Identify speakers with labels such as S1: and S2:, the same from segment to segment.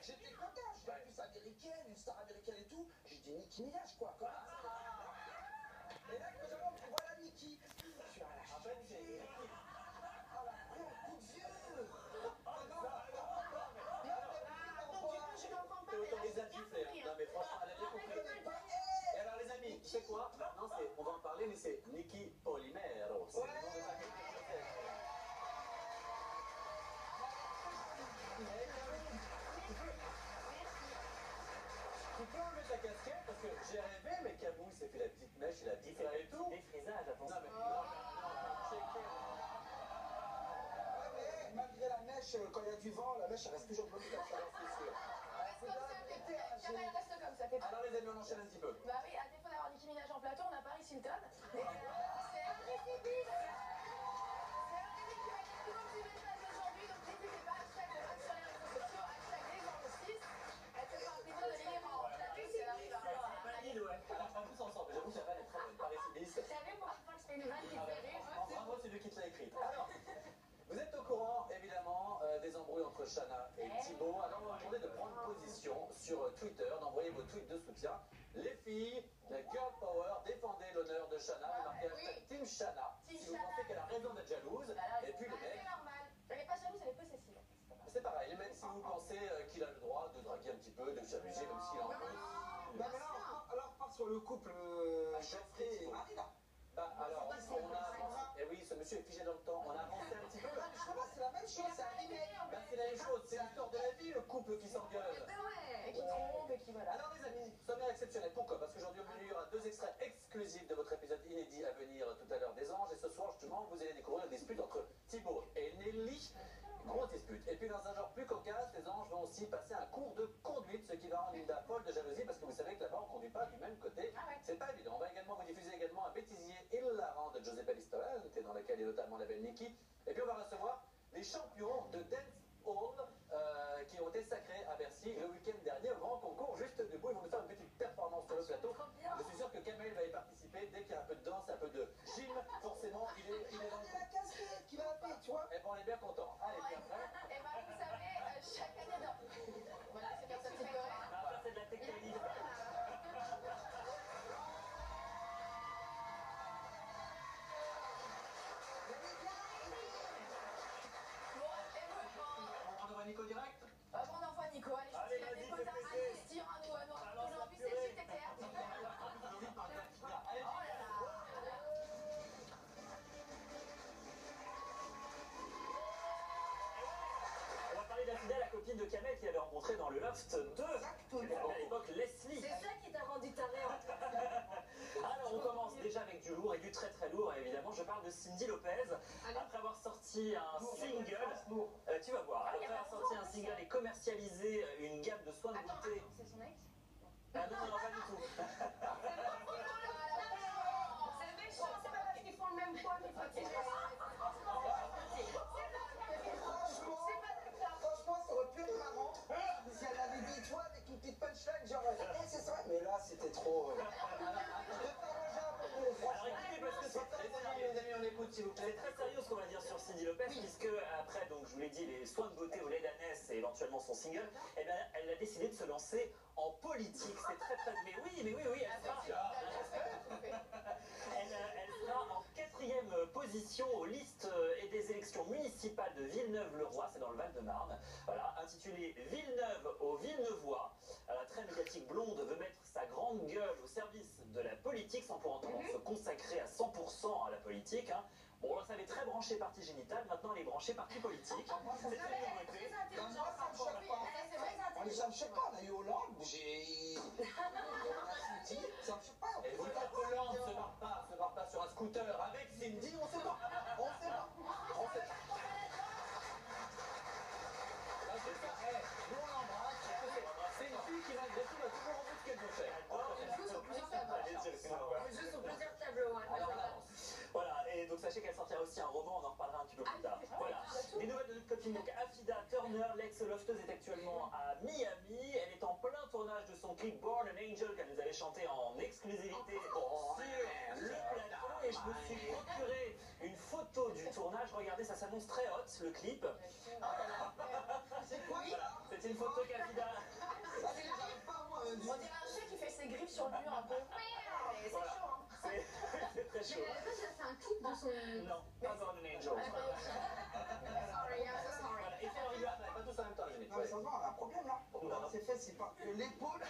S1: J'étais content, je suis plus américaine, une star américaine et tout. J'ai dit Nicki Minaj, quoi. Et là, quand j'arrive, on voit la Nicki. Je suis à la changée. Oh la merde, coup de vieux.
S2: Non mais franchement, elle a bien compris. Et alors les amis, tu sais quoi? Maintenant, on va en parler, mais c'est Nicki Polimero. Tu peux enlever ta casquette parce que j'ai rêvé, mais Camou il s'est fait la petite mèche, il a dit ça et tout.
S3: Des frisages, attention.
S2: Non mais non,
S1: mais malgré la mèche, quand il y a du vent, la mèche elle reste toujours bloquée comme ça, c'est sûr.
S4: Kamel reste comme ça, t'es pas.
S2: alors les amis, on enchaîne un petit peu.
S4: Bah oui, à défaut d'avoir Nicki Minaj en plateau, on a Paris Hilton. Et c'est un précipice. C'est un précipice qui va être tout le long du message aujourd'hui, donc n'hésitez pas, hashtag sur les réseaux sociaux, hashtag les gens de 6. Elle te fait un plaisir de lire en plateau, c'est arrive à
S2: En plus ensemble, j'avoue que la vanne est très bonne, Paris Hilton.
S4: Vous savez, pour une fois que je fais une vanne qui me fait rire.
S2: Bravo, c'est lui qui te l'a écrite. Alors, vous êtes au courant, évidemment, des embrouilles entre Shana et Thibaut. Alors, on va demander de prendre position sur Twitter, d'envoyer vos tweets de soutien. Les filles, la Girl Power, défendez l'honneur de Shana. Vous marquez hashtag Team Shana si vous pensez qu'elle a raison d'être jalouse. Et puis les mecs,
S4: c'est normal. Elle n'est pas jalouse, elle est possessive.
S2: c'est pareil. Les mecs, si vous pensez qu'il a le droit de draguer un petit peu, de s'amuser, même s'il est en couple.
S1: Non, mais alors, part sur le couple Geoffrey et Marie, là.
S2: Bah, alors, on a. Et oui, ce monsieur est figé dans le temps. On a avancé un petit peu.
S1: C'est la même chose, c'est un remake.
S2: Bah, c'est la même chose, c'est l'histoire de la vie, le couple qui s'engueule.
S4: Et qui trompe et qui voilà.
S2: Alors les amis, sommaire exceptionnel. Pourquoi? Parce qu'aujourd'hui au menu, il y aura 2 extraits exclusifs de votre épisode inédit à venir tout à l'heure des anges. Et ce soir, justement, vous allez découvrir une dispute entre Thibaut et Nelly. Grosse dispute. Et puis dans un genre plus cocasse, les anges vont aussi passer un cours de conduite, ce qui va rendre Linda folle de jalousie, parce que vous savez que là-bas, on ne conduit pas du même côté. C'est pas évident. On va également vous diffuser également un bêtisier hilarant de Giuseppe Ristorante, dans lequel est notamment la belle Nicki. Et puis on va recevoir les champions de Dance Hall qui ont été sacrés à Bercy le week-end dernier au grand concours juste debout. Ils vont nous faire une petite performance sur le plateau. Je suis sûr que Kamel va y participer. Dès qu'il y a un peu de danse, un peu de gym, forcément, il est dans le
S1: la casquette qui va appeler, tu vois.
S2: Et bon, on est bien content. Allez, puis après.
S4: Et bah vous savez, chaque année dans... Voilà, c'est comme ça que c'est correct.
S3: Ça, c'est de la tectonique.
S2: On envoie Nico direct.
S4: Bon, on envoie Nico, allez, je suis des potards, allez, se tire à nous. Aujourd'hui, c'est JTTR.
S2: Allez,
S3: On va parler d'Afida, la copine de Kamel qui avait rencontré dans le Loft 2. À l'époque, Leslie.
S4: C'est ça qui t'a rendu taré en fait.
S3: Alors, on commence déjà avec du lourd et du très très lourd, évidemment. Je parle de Cindy Lopez. Après avoir sorti un single, tu vas voir, après avoir sorti un single et commercialisé une gamme de soins de beauté.
S4: C'est son ex?
S3: Ah non, non, pas du tout.
S4: C'est méchant, c'est pas parce qu'ils font le même poids qu'il faut tirer.
S1: Franchement, ça aurait pu être marrant si elle avait dit, toi, avec une petite punchline, genre, c'est ça. Mais là, c'était trop.
S3: Alors écoutez, parce que c'est très sérieux.
S2: les amis, on écoute s'il vous plaît.
S3: C'est très sérieux ce qu'on va dire sur Cindy Lopez, puisque après, donc je vous l'ai dit, les soins de beauté au lait d'ânesse et éventuellement son single, eh ben, elle a décidé de se lancer en politique. C'est très très... Mais oui, elle sera en 4e position aux listes et des élections municipales de Villeneuve-le-Roi, c'est dans le Val-de-Marne. Voilà, intitulé Villeneuve aux Villeneuvois. La très médiatique blonde veut mettre sa grande gueule au service de la politique sans pour autant se consacrer à 100% à la politique. Hein. Bon, ça elle est très branchée partie génitale, maintenant elle est branchée partie politique. C'est une nouveauté.
S1: Ça me choque pas, on a eu Hollande, ça me choque pas.
S2: Et vous pas Hollande se barre pas sur un scooter avec Cindy, on sait pas. Nous on l'embrasse, c'est une fille qui malgré tout a toujours envie de ce qu'elle veut faire.
S4: Elle joue sur plusieurs tableaux.
S2: Alors on avance.
S3: Voilà, et donc sachez qu'elle sortira aussi un roman, on en reparlera un petit peu plus tard. Voilà. Les nouvelles de notre copine, donc Afida Turner, l'ex-lofteuse, est actuellement à Miami. Elle est en plein tournage de son clip Born an Angel qu'elle nous avait chanté en exclusivité sur le plateau. Et je me suis procuré une photo du tournage. Regardez. regardez, ça s'annonce très hot, le clip.
S1: C'est quoi
S3: Voilà, c'est une photo qu'Avida.
S1: J'arrive pas moi.
S4: On dirait un chat qui fait ses griffes sur le mur un peu. C'est
S3: Voilà.
S4: chaud, hein.
S3: C'est très chaud.
S5: Mais ça, ça fait un clip dans son...
S3: Non, pas dans an Angel.
S4: Sorry, I'm so sorry.
S3: Voilà, et puis on regarde.
S2: Pas tous en même temps, les amis.
S1: Non mais ça se voit, on a un problème là.
S2: Non.
S1: C'est fait, c'est pas l'épaule.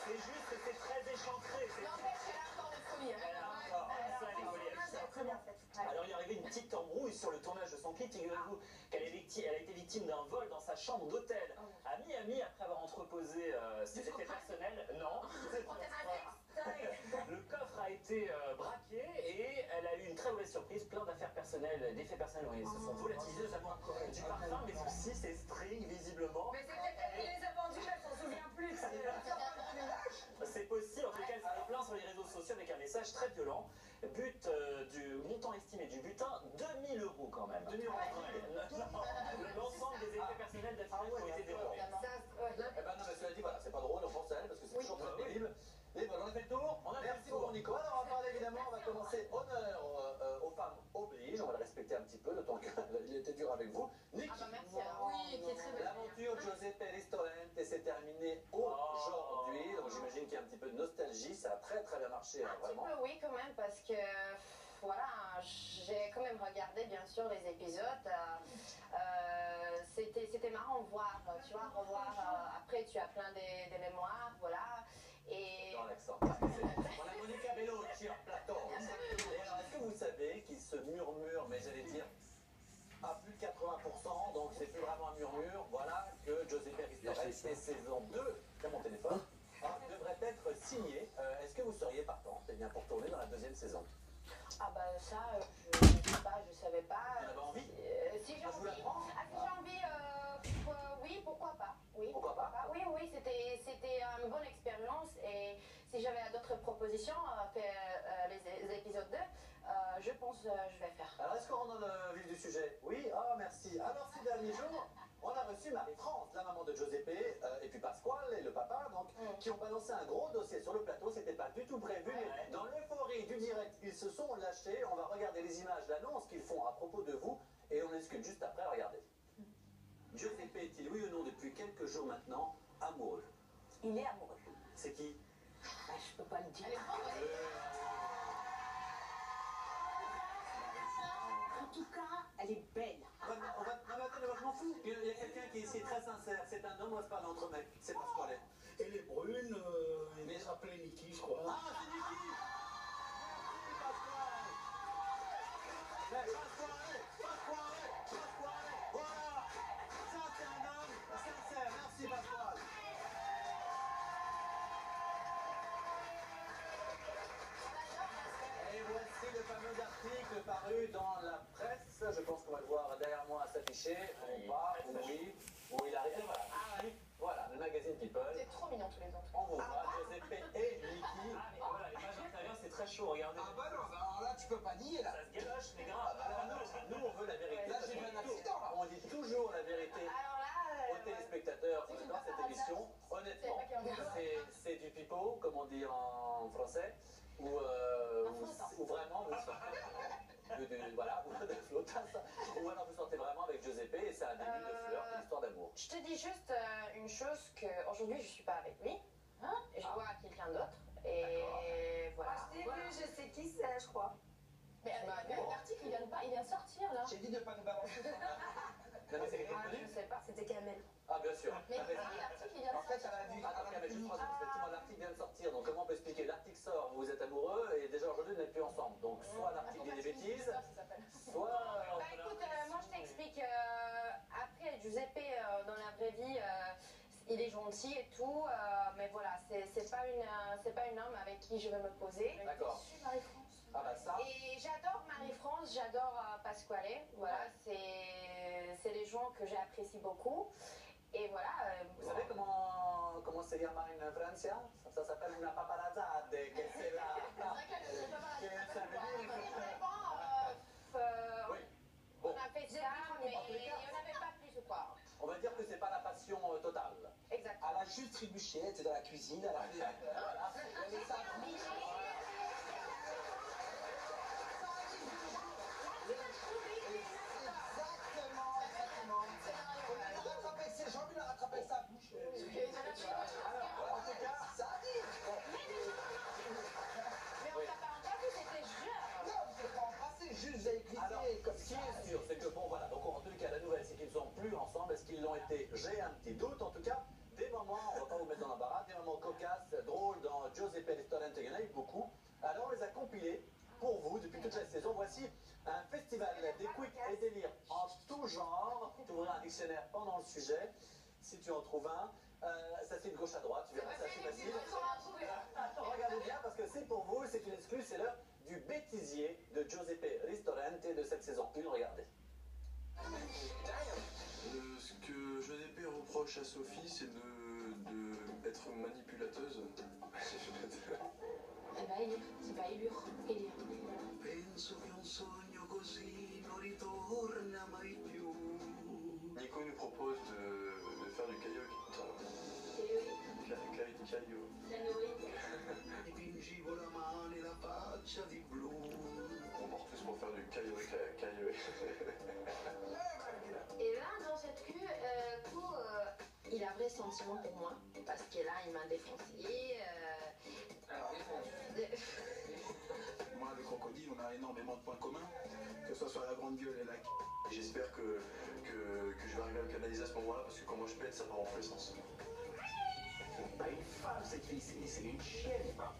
S3: C'est juste que c'est très échancré.
S4: N'empêche qu'elle a encore des folies.
S3: Elle a encore ça, les volets.
S5: Très bien fait.
S3: Alors il est arrivé une petite embrouille sur le tournage de son clip. Figurez-vous qu'elle elle a été victime d'un vol dans sa chambre d'hôtel à Miami après avoir entreposé ses effets personnels. Non. Le coffre a été braqué et elle a eu une très mauvaise surprise. Plein d'affaires personnelles, d'effets personnels se sont volatilisés, notamment du parfum, mais aussi ses strings visiblement.
S5: Mais c'est peut-être elle qui les a vendus, elle s'en souvient plus.
S3: C'est possible, en tout cas elle s'est plaint sur les réseaux sociaux avec un message très violent. But du montant estimé du butin, 2000 € quand même. 2000 €. L'ensemble des effets personnels d'affaires ont été dévorés.
S2: Eh ben non, mais cela dit, voilà, c'est pas drôle, on pense à elle parce que c'est toujours très pénible. Et voilà, on a fait le tour. Merci beaucoup, Nico. Alors, on va parler évidemment, on va commencer honneur aux femmes oblige. On va le respecter un petit peu, le temps qu'il était dur avec vous. Niki,
S4: Ah bah merci.
S5: Oui, qui est très belle.
S2: l'aventure Giuseppe Ristorante s'est terminée aujourd'hui. Donc, j'imagine qu'il y a un petit peu de nostalgie. Ça a très très bien marché, hein,
S4: Un petit
S2: vraiment.
S4: peu oui quand même parce que voilà, j'ai quand même regardé bien sûr les épisodes. C'était marrant de voir, tu vois, revoir. Après tu as plein des mémoires, voilà. Et
S2: Dans l'accent. On a Monica Bellucci en plateau. Et alors, est-ce que vous savez qu'il se murmure, mais j'allais dire à plus de 80%, donc c'est plus vraiment un murmure, voilà, que Giuseppe Ristorante et saison 2, c'est mon téléphone, devrait être signé. Est-ce que vous seriez partant pour tourner dans la deuxième saison?
S4: ah bah ça, je sais pas, je savais pas.
S2: Vous en avez envie?
S4: Si j'ai
S2: Moi, je vous
S4: envie,
S2: l'apprends.
S4: si j'ai envie, oui, pourquoi pas. Oui,
S2: Pourquoi pas?
S4: Oui, c'était une bonne expérience et si j'avais d'autres propositions que les épisodes 2, je pense que je vais faire.
S2: Alors, est-ce qu'on rentre dans le vif du sujet? Oui? Ah, merci. Alors, ces derniers jours, on a reçu Marie-France, la maman de Giuseppe, et puis Pasquale, et le papa, donc, qui ont balancé un gros dossier sur le plateau. C'était pas du tout prévu. Mais dans l'euphorie du direct, ils se sont lâchés. On va regarder les images, l'annonce qu'ils font à propos de vous, et on discute juste après. Regardez. Giuseppe est-il, oui ou non, depuis quelques jours maintenant, amoureux?
S5: Il est amoureux.
S2: C'est qui?
S5: Ah, je peux pas le dire.
S4: Elle est grande, elle est-
S5: En tout cas, elle est belle.
S2: Non, mais attendez, moi je m'en fous. Il y a quelqu'un qui est ici très sincère. C'est un homme, on se parle entre mecs. C'est Pasquale.
S6: Elle est brune, il s'appelait Niki, je crois.
S2: Ah, c'est Niki! Merci, Pasquale! Mais Pasquale! Voilà! Ça, c'est un homme sincère. Merci, Pasquale! Et voici le fameux article paru dans la presse. Je pense qu'on va le voir derrière moi s'afficher. On part, on brille, où il arrive. Et voilà. Voilà, le magazine People.
S4: C'est trop mignon tous les autres.
S2: On vous voit, Giuseppe et Niki.
S3: Ah, mais voilà, l'image d'intérieur, c'est très chaud, regardez.
S1: Ah bah non, alors là tu peux pas nier là.
S3: Ça se galoche, mais grave.
S2: Alors nous, on veut la vérité.
S1: Là j'ai vu un accident là.
S2: On dit toujours la vérité
S4: Alors là,
S2: aux téléspectateurs dans cette émission. Honnêtement, c'est du pipeau, comme on dit en français, ou vraiment vous sortez voilà, ou de flottas, ou alors vous sortez vraiment avec Giuseppe et c'est un début de fleurs, une histoire d'amour.
S4: je te dis juste une chose qu'aujourd'hui je suis pas avec lui. Je vois quelqu'un d'autre. Et voilà.
S5: Je t'ai vu, je sais qui c'est, je crois.
S4: Mais l'article il vient de sortir là.
S1: J'ai dit de pas nous balancer.
S2: Non, mais c'est quelqu'un de
S4: Je
S2: connu?
S4: sais pas.
S5: C'était Kamel.
S2: Ah, bien sûr.
S4: Mais l'article il vient de
S1: En fait,
S4: sortir.
S1: elle a vu.
S2: Attends, mais juste effectivement, l'article vient de sortir, donc comment on peut expliquer? L'article sort, vous êtes amoureux, et déjà aujourd'hui vous n'êtes plus ensemble. Donc soit l'article dit des bêtises, soit...
S4: Bah écoute, moi je t'explique. Après, Giuseppe, dans la vraie vie, il est gentil et tout, mais voilà, c'est pas une homme avec qui je vais me poser.
S2: D'accord.
S4: Je suis Marie-France.
S2: Ah bah ça,
S4: Et j'adore Marie-France, j'adore Pasquale. Voilà, c'est les gens que j'apprécie beaucoup. Et voilà.
S2: vous savez comment se llama en Francia? Ça s'appelle una paparazzade, que c'est la...
S4: C'est vrai qu'elle ne sait pas
S2: Que ça veut dire que... Oui.
S4: On
S2: Bon,
S4: a fait ça, mais il n'y en avait pas plus ou quoi.
S2: on va dire que c'est pas la passion totale.
S4: Exactement.
S1: Elle a juste trébuché, elle était dans la cuisine, elle a fait la peur, elle a laissé un
S2: vérité, j'ai un petit doute. En tout cas, des moments, on va pas vous mettre dans l'embarras, des moments cocasses, drôles dans Giuseppe Ristorante, il y en a eu beaucoup. Alors on les a compilés pour vous depuis toute la saison. Voici un festival des quick et délire en tout genre. Tu ouvriras un dictionnaire pendant le sujet, si tu en trouves un. Ça c'est de gauche à droite, tu verras, c'est assez facile. Regardez bien parce que c'est pour vous, c'est une exclue, c'est l'heure du bêtisier de Giuseppe Ristorante de cette saison 1. Regardez.
S7: Ce que Giuseppe reproche à Sophie, c'est d'être manipulateuse.
S4: Eh ben, élire, c'est pas élure, élire.
S6: Penso che un sogno così non ritorna mai più.
S7: Nico nous propose de faire du caillou. Caillou.
S6: Dipingevo la mano e la faccia di blu.
S7: On part tous pour faire du caillou.
S4: Et là, dans cette queue, il a vrai sentiment pour moi. Parce que là, il m'a défoncé.
S1: Alors,
S6: Moi, le crocodile, on a énormément de points communs, que ce soit la grande gueule et la
S7: J'espère que je vais arriver à le canaliser à ce moment-là, parce que quand moi je pète, ça part en tous les sens.
S6: Pas une femme, cette fille, c'est une chienne. Vipère,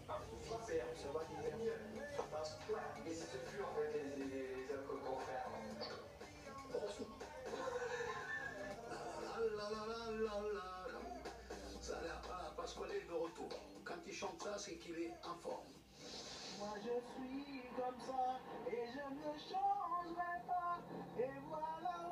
S6: ça va, vipère. Ça passe.
S1: et si ce fut en fait les hommes comme ton frère.
S6: Ça a l'air Pasquale est de retour. Quand il chante ça, c'est qu'il est en forme. Moi je suis comme ça et je ne changerai pas. Et voilà,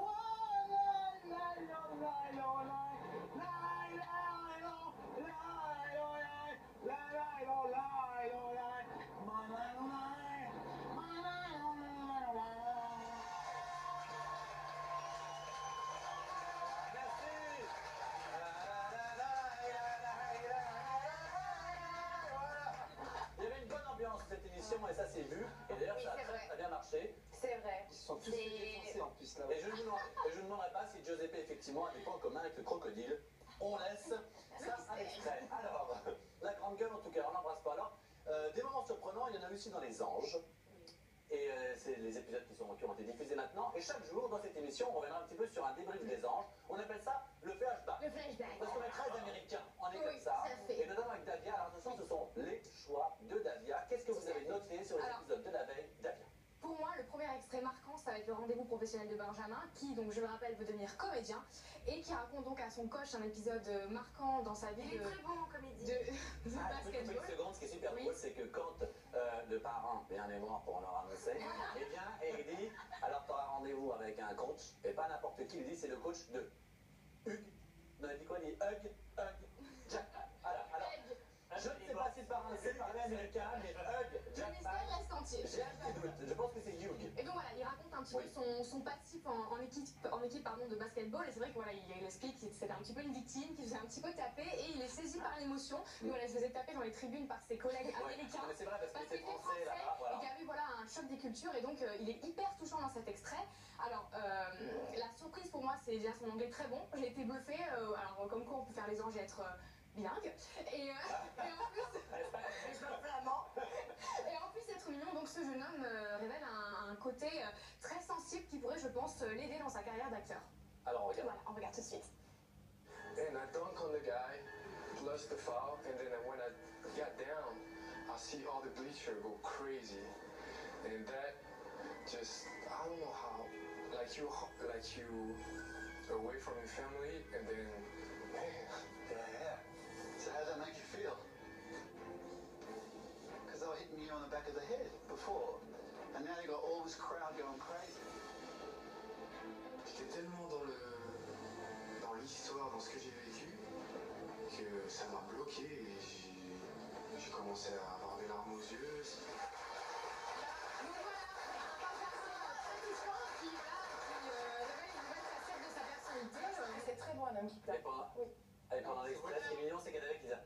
S2: Cette émission et ça s'est vu et d'ailleurs
S4: Oui,
S2: ça a
S4: c'est
S2: très,
S4: vrai.
S2: très bien marché
S4: C'est vrai.
S1: Ils se sont tous fait défoncer en plus là.
S2: et je ne me demanderai pas si Giuseppe effectivement a des points communs avec le crocodile. On laisse ça à l'extrait. Alors, la grande gueule en tout cas, on l'embrasse pas. Alors, des moments surprenants, il y en a aussi dans Les Anges. Et c'est les épisodes qui ont été diffusés maintenant. Et chaque jour dans cette émission, on reviendra un petit peu sur un débrief des Anges. On appelle ça le flashback.
S4: Le flashback.
S2: Parce qu'on est très américain, on est
S4: Oui,
S2: comme ça.
S4: tout à fait.
S2: Et notamment avec Davia. Alors attention, ce sont les choix de Davia. Qu'est-ce que vous avez noté sur les
S4: Alors,
S2: épisodes de la veille, Davia?
S8: Pour moi, le premier extrait marquant, ça va être le rendez-vous professionnel de Benjamin, qui, donc, je le rappelle, veut devenir comédien, et qui raconte donc à son coach un épisode marquant dans sa vie
S5: Il est
S8: de,
S5: très bon en comédie.
S8: de
S2: Je peux couper une
S8: basketball.
S2: seconde, ce qui est super
S8: Oui.
S2: drôle, c'est que quand le parent vient les voir pour leur annoncer, il vient et il dit alors tu auras rendez-vous avec un coach, et pas n'importe qui, il dit c'est le coach de Hugh. Non, il dit quoi? Il dit Hugh, Jack. Alors, je ne sais pas si le parent c'est parler américain, mais Hugh,
S8: Le
S2: Jack,
S8: mystère reste entier.
S2: j'ai un petit doute, je pense que c'est Hugh.
S8: Et donc voilà, il raconte un petit
S2: Oui.
S8: peu son passif en équipe pardon, de basketball. Et c'est vrai que voilà, il explique que c'était un petit peu une victime, qu'il faisait un petit peu taper et il est saisi par l'émotion. Donc voilà, il se faisait taper dans les tribunes par ses collègues
S2: Ouais,
S8: américains.
S2: non, mais c'est vrai parce
S8: Parce
S2: que
S8: qu'il
S2: c'est
S8: était
S2: français là-bas,
S8: et
S2: voilà.
S8: qu'il y avait voilà, un choc des cultures et donc il est hyper touchant dans cet extrait. Alors la surprise pour moi c'est déjà son anglais très bon, j'ai été bluffée, alors comme quoi on peut faire les anges et être bilingue et en plus flamand et en plus être mignon, donc ce jeune homme révèle un côté très sensible qui pourrait je pense l'aider dans sa carrière d'acteur.
S2: Alors regarde.
S8: Voilà, on regarde tout de suite.
S9: And I dunk on the guy, plus the foul, and then when I got down, I see all the bleacher go crazy, and that just I don't know how, like you away from your family, and then man,
S1: Yeah. So how does that make you feel? Because they were hitting you on the back of the head before, and now you got all this crowd going crazy.
S9: j'étais tellement dans l'histoire, dans ce que j'ai vécu, que ça m'a bloqué et j'ai commencé à avoir des larmes aux yeux.
S8: Donc voilà, un personnage très touchant qui révèle une nouvelle facette de sa personnalité.
S5: C'est très bon un homme qui
S2: Et
S5: tape.
S2: pendant,
S5: Oui.
S2: et pendant l'express, ce qui est mignon, c'est qu'il y en avait qui disaient